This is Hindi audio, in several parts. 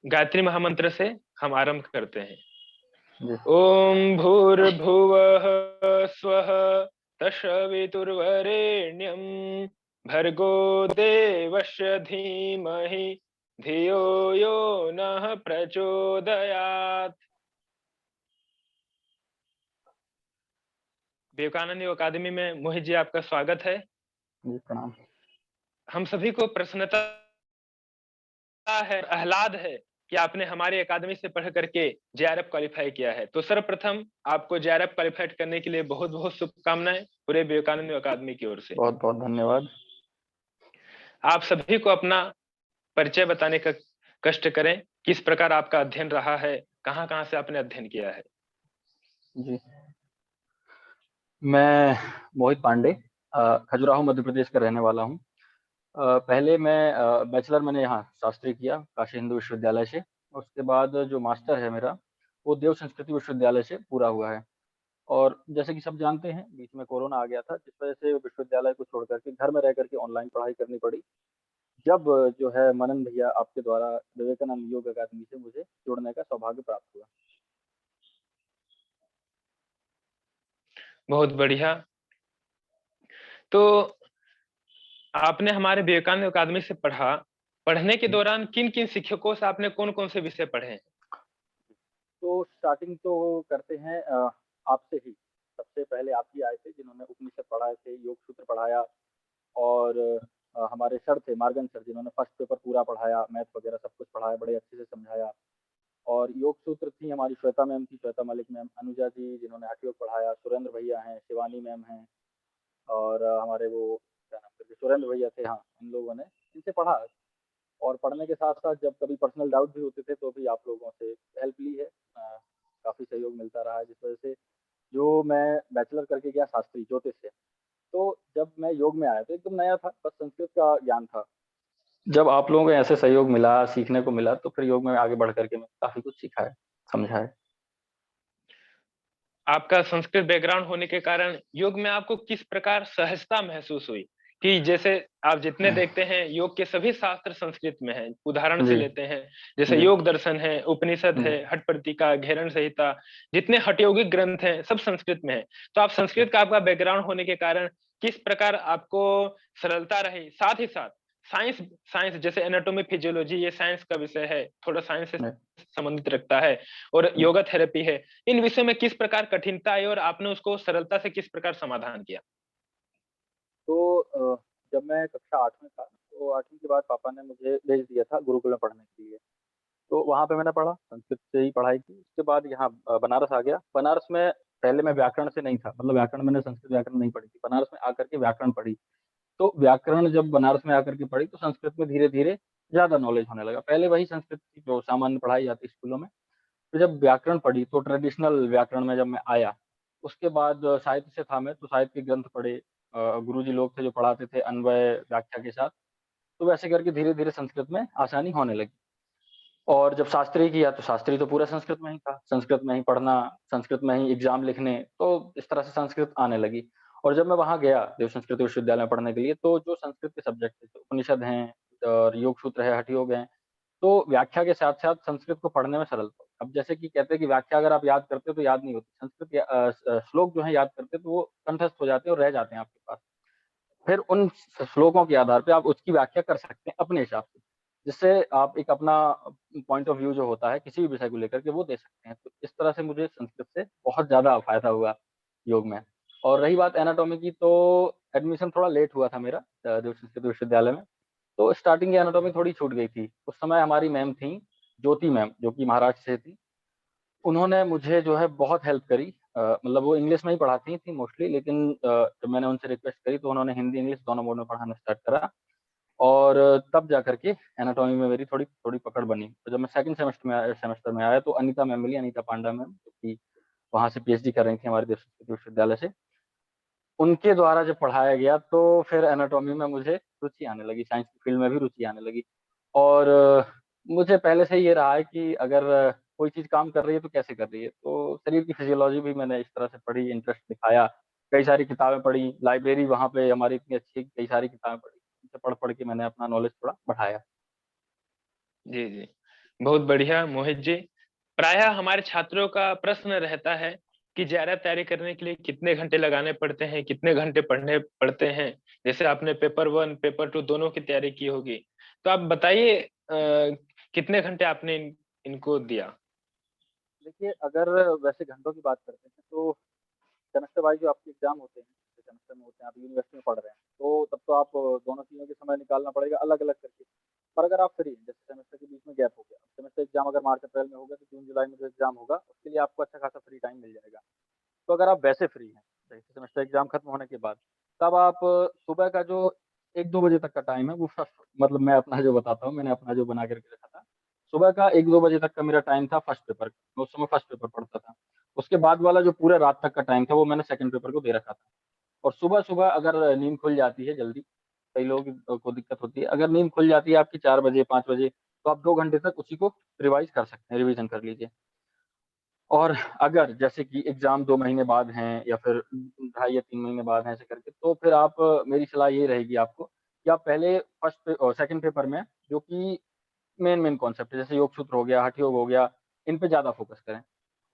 गायत्री महामंत्र से हम आरंभ करते हैं। जी। ओम भूर्भुवः स्वः तत्सवितुर्वरेण्यं भर्गो देवस्य धीमहि धियो यो नः प्रचोदयात्। विवेकानंद योग अकादमी में मोहित जी आपका स्वागत है। जी, प्रणाम। हम सभी को प्रसन्नता है, आह्लाद है कि आपने हमारी अकादमी से पढ़ करके जेआरएफ क्वालिफाई किया है। तो सर्वप्रथम आपको जेआरएफ क्वालिफाई करने के लिए बहुत-बहुत शुभकामनाएं पूरे विवेकानंद अकादमी की ओर से। बहुत-बहुत धन्यवाद। आप सभी को अपना परिचय बताने का कष्ट करें, किस प्रकार आपका अध्ययन रहा है, कहाँ-कहाँ से आपने अध्ययन किया है? जी, मैं मोहित पांडे खजुराहो मध्य प्रदेश का रहने वाला हूँ। पहले मैं बैचलर मैंने यहाँ शास्त्री किया काशी हिंदू विश्वविद्यालय से। उसके बाद जो मास्टर है मेरा, वो देव संस्कृति विश्वविद्यालय से पूरा हुआ है। और जैसे कि सब जानते हैं, बीच में कोरोना आ गया था, जिस वजह से विश्वविद्यालय को छोड़ कर के घर में रह कर के ऑनलाइन पढ़ाई करनी पड़ी। जब जो है मनन भैया आपके द्वारा विवेकानंद योग अकादमी से मुझे जुड़ने का सौभाग्य प्राप्त हुआ। बहुत बढ़िया। तो आपने हमारे विवेकानंद अकादमी से पढ़ा, पढ़ने के दौरान किन-किन शिक्षकों से आपने कौन-कौन से विषय पढ़े हैं? तो स्टार्टिंग तो करते हैं आपसे ही। सबसे पहले आप ही आए थे जिन्होंने उपनिषद पढ़ाए थे, योग सूत्र पढ़ाया और हमारे सर थे मार्गन सर जिन्होंने फर्स्ट पेपर पूरा पढ़ाया, मैथ वगैरह सब कुछ पढ़ाया, बड़े अच्छे से समझाया। और योग सूत्र थी हमारी श्वेता मैम थी, श्वेता मलिक मैम, अनुजा जी जिन्होंने हठ योग पढ़ाया, सुरेंद्र भैया हैं, शिवानी मैम हैं और हमारे वो क्या नाम थे सुरेंद्र भैया थे हाँ, इन लोगों ने इनसे पढ़ा। और पढ़ने के साथ-साथ जब कभी पर्सनल डाउट भी होते थे तो भी आप लोगों से हेल्प ली है। काफ़ी सहयोग मिलता रहा है जिस वजह से जो मैं बैचलर करके गया शास्त्री ज्योतिष से, तो जब मैं योग में आया तो एकदम नया था, बस संस्कृत का ज्ञान था। जब आप लोगों का ऐसे सहयोग मिला, सीखने को मिला तो फिर योग में आगे बढ़ कर के मैं काफ़ी कुछ सीखा है, समझा है। आपका संस्कृत बैकग्राउंड होने के कारण योग में आपको किस प्रकार सहजता महसूस हुई? कि जैसे आप जितने देखते हैं योग के सभी शास्त्र संस्कृत में हैं। उदाहरण से जी, लेते हैं, जैसे जी, योग दर्शन है, उपनिषद जी, है, हठप्रतिका, घेरण संहिता, जितने हठयोगिक ग्रंथ हैं, सब संस्कृत में हैं। तो आप जी। संस्कृत का आपका बैकग्राउंड होने के कारण किस प्रकार आपको सरलता रही? साथ ही साथ साइंस साइंस जैसे एनाटॉमी, फिजियोलॉजी ये साइंस का विषय है, थोड़ा साइंस से जी, संबंधित रखता है और जी। योगा थेरेपी है। इन विषयों में किस प्रकार कठिनता आई और आपने उसको सरलता से किस प्रकार समाधान किया? तो जब मैं कक्षा 8 में था, तो 8वीं के बाद पापा ने मुझे भेज दिया था गुरुकुल में पढ़ने के लिए। तो वहाँ पे मैंने पढ़ा, संस्कृत से ही पढ़ाई की। उसके बाद यहाँ बनारस आ गया। बनारस में पहले मैं व्याकरण से नहीं था, मतलब व्याकरण मैंने संस्कृत व्याकरण नहीं पढ़ी थी। बनारस में आकर के व्याकरण पढ़ी। तो व्याकरण जब बनारस में आकर के पढ़ी, तो संस्कृत में धीरे-धीरे ज़्यादा नॉलेज होने लगा। पहले वही संस्कृत थी जो सामान्य पढ़ाई जाती स्कूलों में। फिर जब व्याकरण पढ़ी, तो ट्रेडिशनल व्याकरण में जब मैं आया, उसके बाद साहित्य से था मैं, तो साहित्य के ग्रंथ पढ़े। गुरुजी लोग थे जो पढ़ाते थे अन्वय व्याख्या के साथ। तो वैसे करके धीरे-धीरे संस्कृत में आसानी होने लगी। और जब शास्त्री किया तो शास्त्री तो पूरा संस्कृत में ही था, संस्कृत में ही पढ़ना, संस्कृत में ही एग्ज़ाम लिखने, तो इस तरह से संस्कृत आने लगी। और जब मैं वहाँ गया देव संस्कृत विश्वविद्यालय में पढ़ने के लिए, तो जो संस्कृत के सब्जेक्ट थे, तो उपनिषद हैं और योग सूत्र है, हठ योग हैं, तो व्याख्या के साथ-साथ संस्कृत को पढ़ने में सरलता। अब जैसे कि कहते हैं कि व्याख्या अगर आप याद करते हो तो याद नहीं होती, संस्कृत श्लोक जो है याद करते हो तो वो कंठस्थ हो जाते हैं और रह जाते हैं आपके पास। फिर उन श्लोकों के आधार पे आप उसकी व्याख्या कर सकते हैं अपने हिसाब से, जिससे आप एक अपना पॉइंट ऑफ व्यू जो होता है किसी भी विषय को लेकर के वो दे सकते हैं। तो इस तरह से मुझे संस्कृत से बहुत ज़्यादा फ़ायदा हुआ योग में। और रही बात एनाटॉमी की तो एडमिशन थोड़ा लेट हुआ था मेरा देव संस्कृत विश्वविद्यालय में। तो स्टार्टिंग की एनाटॉमी थोड़ी छूट गई थी। उस समय हमारी मैम थीं, ज्योति मैम जो कि महाराष्ट्र से थीं। उन्होंने मुझे जो है बहुत हेल्प करी। मतलब वो इंग्लिश में ही पढ़ाती थी मोस्टली लेकिन जब मैंने उनसे रिक्वेस्ट करी तो उन्होंने हिंदी, इंग्लिश दोनों मोड में पढ़ाना स्टार्ट करा और तब जाकर के एनाटॉमी में मेरी थोड़ी थोड़ी पकड़ बनी। तो जब मैं सेकंड सेमेस्टर में आया तो अनीता मैम मिली, अनीता पांडा मैम जो कि वहाँ से पीएचडी कर रही थी हमारे देव संस्कृत विश्वविद्यालय से। उनके द्वारा जब पढ़ाया गया तो फिर एनाटॉमी में मुझे रुचि आने लगी, साइंस की फील्ड में भी रुचि आने लगी। और मुझे पहले से ही ये रहा है कि अगर कोई चीज़ काम कर रही है तो कैसे कर रही है। तो शरीर की फिजियोलॉजी भी मैंने इस तरह से पढ़ी, इंटरेस्ट दिखाया। कई सारी किताबें पढ़ी, लाइब्रेरी वहाँ पे हमारी इतनी अच्छी है कि कई सारी किताबें पढ़ी। उनसे पढ़-पढ़ के मैंने अपना नॉलेज थोड़ा बढ़ाया। जी, जी। बहुत बढ़िया मोहित जी। प्रायः हमारे छात्रों का प्रश्न रहता है कि जेआरएफ तैयारी करने के लिए कितने घंटे लगाने पड़ते हैं, कितने घंटे पढ़ने पड़ते हैं। जैसे आपने पेपर 1 पेपर 2 दोनों की तैयारी की होगी, तो आप बताइए कितने घंटे आपने इनको दिया। देखिए, अगर वैसे घंटों की बात करते हैं तो सेमेस्टर वाइज़ जो आपके एग्ज़ाम होते हैं, जैसे सेमेस्टर में होते हैं, आप यूनिवर्सिटी में पढ़ रहे हैं, तो तब तो आप दोनों चीज़ों के समय निकालना पड़ेगा अलग-अलग करके। पर अगर आप फ्री हैं, जैसे सेमेस्टर के बीच में गैप हो गया, सेमेस्टर एग्ज़ाम अगर मार्च-अप्रैल में होगा, तो जून-जुलाई में जो एग्ज़ाम होगा, उसके लिए आपको अच्छा खासा फ्री टाइम मिल जाएगा। तो अगर आप वैसे फ्री हैं, जैसे सेमेस्टर एग्ज़ाम खत्म होने के बाद, तब आप सुबह का जो 1-2 बजे तक का टाइम है, वो मतलब मैं अपना जो बताता हूँ, मैंने अपना जो बना के रखा था। सुबह का 1-2 बजे तक का मेरा टाइम था फर्स्ट पेपर का, मैं उस समय फर्स्ट पेपर पढ़ता था। उसके बाद वाला जो पूरा रात तक का टाइम था, वो मैंने सेकंड पेपर को दे रखा था। और सुबह-सुबह अगर नींद खुल जाती है जल्दी, कई लोगों की को दिक्कत होती है, अगर नींद खुल जाती है आपकी 4 बजे, 5 बजे, तो आप 2 घंटे तक उसी को रिवाइज़ कर सकते हैं, रिवीज़न कर लीजिए। और अगर जैसे कि एग्ज़ाम 2 महीने बाद हैं या फिर ढाई या 3 महीने बाद हैं ऐसे करके, तो फिर आप मेरी सलाह ये रहेगी आपको कि आप पहले सेकंड पेपर में जो कि मेन कॉन्सेप्ट है, जैसे योग सूत्र हो गया, हठ योग हो गया, इन पे ज़्यादा फ़ोकस करें।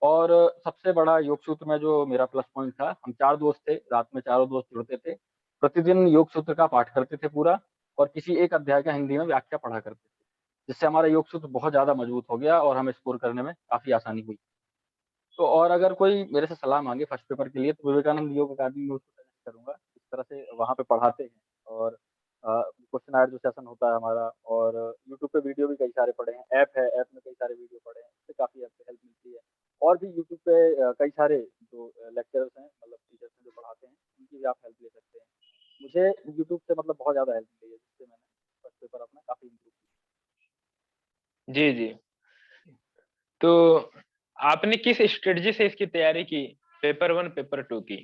और सबसे बड़ा योग सूत्र में जो मेरा प्लस पॉइंट था, हम 4 दोस्त थे, रात में चारों दोस्त जुड़ते थे। प्रतिदिन योग सूत्र का पाठ करते थे पूरा और किसी एक अध्याय का हिंदी में व्याख्या पढ़ा करते थे। जिससे हमारा योग सूत्र बहुत ज़्यादा मजबूत हो गया और हमें स्कोर करने में काफ़ी आसानी हुई। तो और अगर कोई मेरे से सलाह माँगे फर्स्ट पेपर के लिए तो विवेकानंद योग अकादमी में उसको सजेस्ट करूँगा। इस तरह से वहाँ पे पढ़ाते हैं और क्वेश्चन आवर जो सेशन होता है हमारा और यूट्यूब पे वीडियो भी कई सारे पड़े हैं। ऐप है, ऐप में कई सारे वीडियो पड़े हैं, इससे काफ़ी हेल्प मिलती है। और भी यूट्यूब पे कई सारे जो लेक्चरर्स हैं मतलब टीचर्स हैं जो पढ़ाते हैं, उनकी भी आप हेल्प ले सकते हैं। मुझे यूट्यूब से मतलब बहुत ज़्यादा हेल्प मिली है जिससे मैंने फर्स्ट पेपर अपना काफ़ी इम्प्रूव जी, जी। किया। तो आपने किस स्ट्रेटजी से इसकी तैयारी की, पेपर 1 पेपर 2 की?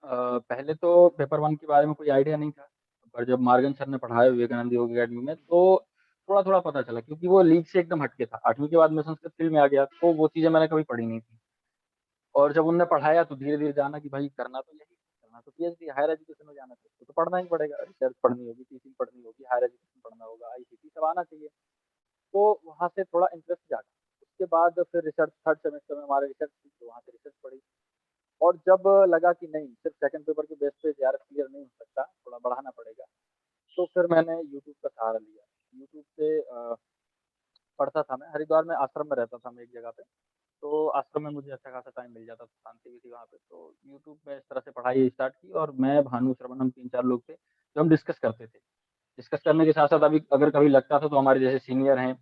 पहले तो पेपर 1 के बारे में कोई आइडिया नहीं था, पर जब मार्गन सर ने पढ़ाया विवेकानंद योग अकेडमी में तो थोड़ा-थोड़ा पता चला क्योंकि वो लीग से एकदम हट के था। 8वीं के बाद मैं संस्कृत फ़ील्ड में आ गया, तो वो चीज़ें मैंने कभी पढ़ी नहीं थी। और जब उन्होंने पढ़ाया तो धीरे-धीरे जाना कि भाई करना तो यही है, करना तो पीएचडी हायर एजुकेशन में जाना चाहिए, तो पढ़ना ही पड़ेगा, रिसर्च पढ़नी होगी, टीचिंग पढ़नी होगी, हायर एजुकेशन पढ़ना होगा, आईसीटी सब आना चाहिए। तो वहाँ से थोड़ा इंटरेस्ट जागा। उसके बाद फिर रिसर्च थर्ड सेमेस्टर में हमारे रिसर्च थी, तो वहाँ से रिसर्च पढ़ी। और जब लगा कि नहीं, सिर्फ सेकंड पेपर के बेस पे जेआरएफ क्लियर नहीं हो सकता, थोड़ा बढ़ाना पड़ेगा, तो फिर मैंने यूट्यूब का सहारा लिया। यूट्यूब से पढ़ता था मैं, हरिद्वार में आश्रम में रहता था मैं एक जगह पे, तो आश्रम में मुझे अच्छा खासा टाइम मिल जाता था, शांति भी थी वहाँ पे, तो यूट्यूब पे इस तरह से पढ़ाई स्टार्ट की और मैं, भानु, श्रवण हम 3-4 लोग थे, जो हम डिस्कस करते थे। डिस्कस करने के साथ-साथ अभी अगर कभी लगता था तो हमारे जैसे सीनियर हैं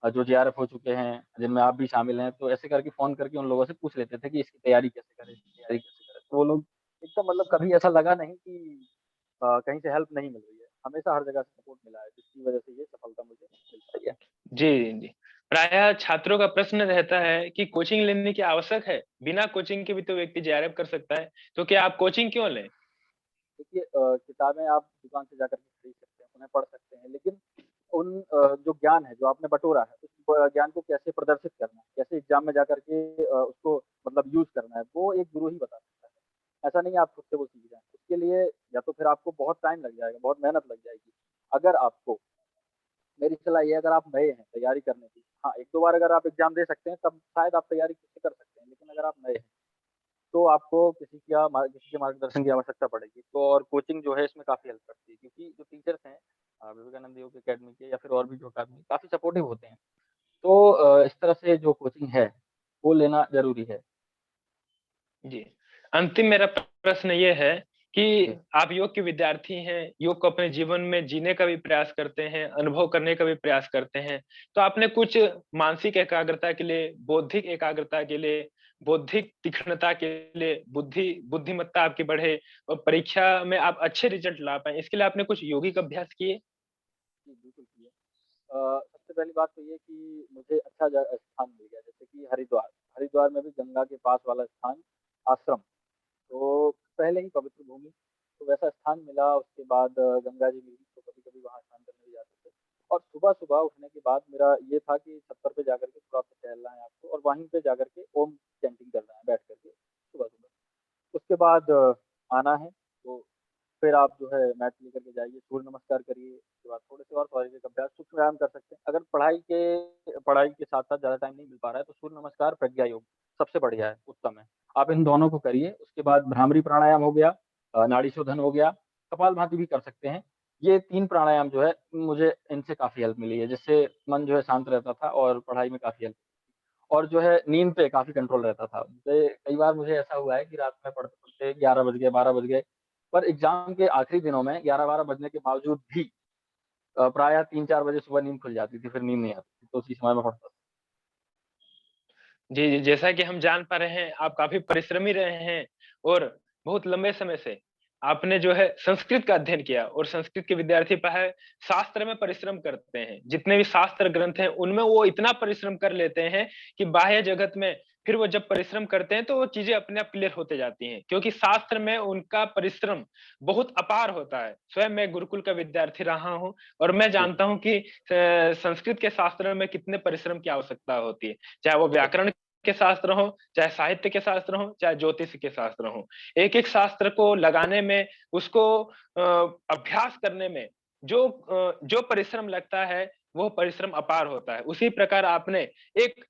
जो जेआरएफ हो चुके हैं, जिनमें आप भी शामिल हैं, तो ऐसे करके फ़ोन करके उन लोगों से पूछ लेते थे कि इसकी तैयारी कैसे करें, इसकी तैयारी कैसे करें? तो वो लोग एकदम मतलब कभी ऐसा लगा नहीं कि कहीं से हेल्प नहीं मिल रही है। हमेशा हर जगह से सपोर्ट मिला है, जिसकी वजह से ये सफलता मुझे मिल पाई है। जी, जी। प्रायः छात्रों का प्रश्न रहता है कि कोचिंग लेने की आवश्यक है? बिना कोचिंग के भी तो व्यक्ति जेआरएफ कर सकता है, तो क्या आप कोचिंग क्यों लें? देखिए किताबें आप दुकान से जाकर के खरीद सकते हैं, उन्हें पढ़ सकते हैं, लेकिन उन जो ज्ञान है, जो आपने बटोरा है, उस ज्ञान को कैसे प्रदर्शित करना है, कैसे एग्ज़ाम में जाकर के उसको मतलब यूज़ करना है, वो एक गुरु ही बता सकता है। ऐसा नहीं है आप खुद से वो सीख जाएँ। उसके लिए या तो फिर आपको बहुत टाइम लग जाएगा, बहुत मेहनत लग जाएगी। अगर आपको मेरी सलाह ये है अगर आप नए हैं तैयारी करने की, हाँ, 1-2 बार अगर आप एग्ज़ाम दे सकते हैं, तब शायद आप तैयारी खुद से कर सकते हैं। लेकिन अगर आप नए हैं, तो आपको किसी के मार्गदर्शन की आवश्यकता पड़ेगी। तो और कोचिंग जो है इसमें काफ़ी हेल्प करती है क्योंकि जो टीचर्स हैं विवेकानंद योग अकेडमी के या फिर और भी जो अकादमी काफ़ी सपोर्टिव होते हैं। तो इस तरह से जो कोचिंग है, वो लेना ज़रूरी है। जी। अंतिम मेरा प्रश्न ये है कि जी। आप योग के विद्यार्थी हैं, योग को अपने जीवन में जीने का भी प्रयास करते हैं, अनुभव करने का भी प्रयास करते हैं। तो आपने कुछ मानसिक एकाग्रता के लिए, बौद्धिक एकाग्रता के लिए, बौद्धिक तीक्ष्णता के लिए, बुद्धिमत्ता आपकी बढ़े और परीक्षा में आप अच्छे रिज़ल्ट ला पाएँ, इसके लिए आपने कुछ यौगिक अभ्यास किए? जी, बिल्कुल किया। सबसे पहली बात तो ये कि मुझे अच्छा स्थान मिल गया जैसे कि हरिद्वार। हरिद्वार में भी गंगा के पास वाला स्थान, आश्रम। तो पहले ही पवित्र भूमि, तो वैसा स्थान मिला उसके बाद गंगा जी मिली तो कभी-कभी वहाँ स्नान करने भी जाते थे। और सुबह-सुबह उठने के बाद मेरा ये था कि छत पर पे जाकर के थोड़ा-सा टहलना है आपको और वहीं पे जाकर के ओम चैंटिंग करना है बैठ कर के सुबह-सुबह। उसके बाद आना है, तो फिर आप जो है मैट लेकर के जाइए, सूर्य नमस्कार करिए, उसके बाद थोड़े-से और शारीरिक अभ्यास, सूक्ष्म व्यायाम कर सकते हैं। अगर पढ़ाई के पढ़ाई के साथ-साथ ज़्यादा टाइम नहीं मिल पा रहा है, तो सूर्य नमस्कार, प्रज्ञा योग सबसे बढ़िया है, उत्तम है। आप इन दोनों को करिए, उसके बाद भ्रामरी प्राणायाम हो गया, नाड़ी शोधन हो गया, कपालभाति भी कर सकते हैं। ये 3 प्राणायाम जो है, मुझे इनसे काफ़ी हेल्प मिली है, जिससे मन जो है शांत रहता था और पढ़ाई में काफ़ी हेल्प और जो है नींद पे काफ़ी कंट्रोल रहता था। कई बार मुझे ऐसा हुआ है कि रात में पढ़ते-पढ़ते 11 बज गए, 12 बज गए, पर एग्ज़ाम के आखिरी दिनों में 11-12 बजने के बावजूद भी प्रायः 3-4 बजे सुबह नींद खुल जाती थी, फिर नींद नहीं आती थी, तो उसी समय में पढ़ता था। जी, जी, जैसा कि हम जान पा रहे हैं, आप काफ़ी परिश्रमी रहे हैं और बहुत लंबे समय से आपने जो है संस्कृत का अध्ययन किया और संस्कृत के विद्यार्थी पढ़ाई शास्त्र में परिश्रम करते हैं। जितने भी शास्त्र ग्रंथ हैं, उनमें वो इतना परिश्रम कर लेते हैं कि बाह्य जगत में फिर वो जब परिश्रम करते हैं, तो वो चीज़ें अपने आप क्लियर होते जाती हैं, क्योंकि शास्त्र में उनका परिश्रम बहुत अपार होता है। स्वयं मैं गुरुकुल का विद्यार्थी रहा हूँ और मैं जी, जानता हूँ कि संस्कृत के शास्त्र में कितने परिश्रम की आवश्यकता होती है। चाहे वो बिल्कुल, व्याकरण के शास्त्र हों, चाहे साहित्य के शास्त्र हों, चाहे ज्योतिष के शास्त्र हों। एक-एक शास्त्र को लगाने में, उसको अभ्यास करने में जो परिश्रम लगता है, वो परिश्रम अपार होता है। उसी प्रकार आपने एक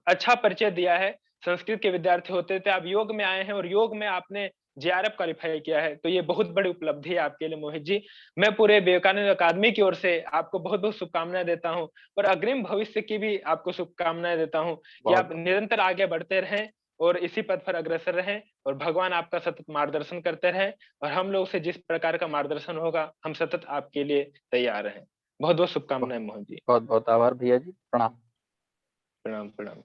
अच्छा परिचय दिया है। संस्कृत के विद्यार्थी होते थे, आप योग में आए हैं और योग में आपने जेआरएफ क्वालीफाई किया है, तो ये बहुत बड़ी उपलब्धि है आपके लिए मोहित जी। मैं पूरे विवेकानंद अकादमी की ओर से आपको बहुत-बहुत शुभकामनाएँ देता हूँ और अग्रिम भविष्य की भी आपको शुभकामनाएँ देता हूँ कि आप बहुत-बहुत। निरंतर आगे बढ़ते रहें और इसी पथ पर अग्रसर रहें और भगवान आपका सतत मार्गदर्शन करते रहें और हम लोग से जिस प्रकार का मार्गदर्शन होगा, हम सतत आपके लिए तैयार हैं। बहुत-बहुत शुभकामनाएँ मोहित जी। बहुत-बहुत आभार भैया जी, प्रणाम। प्रणाम, प्रणाम।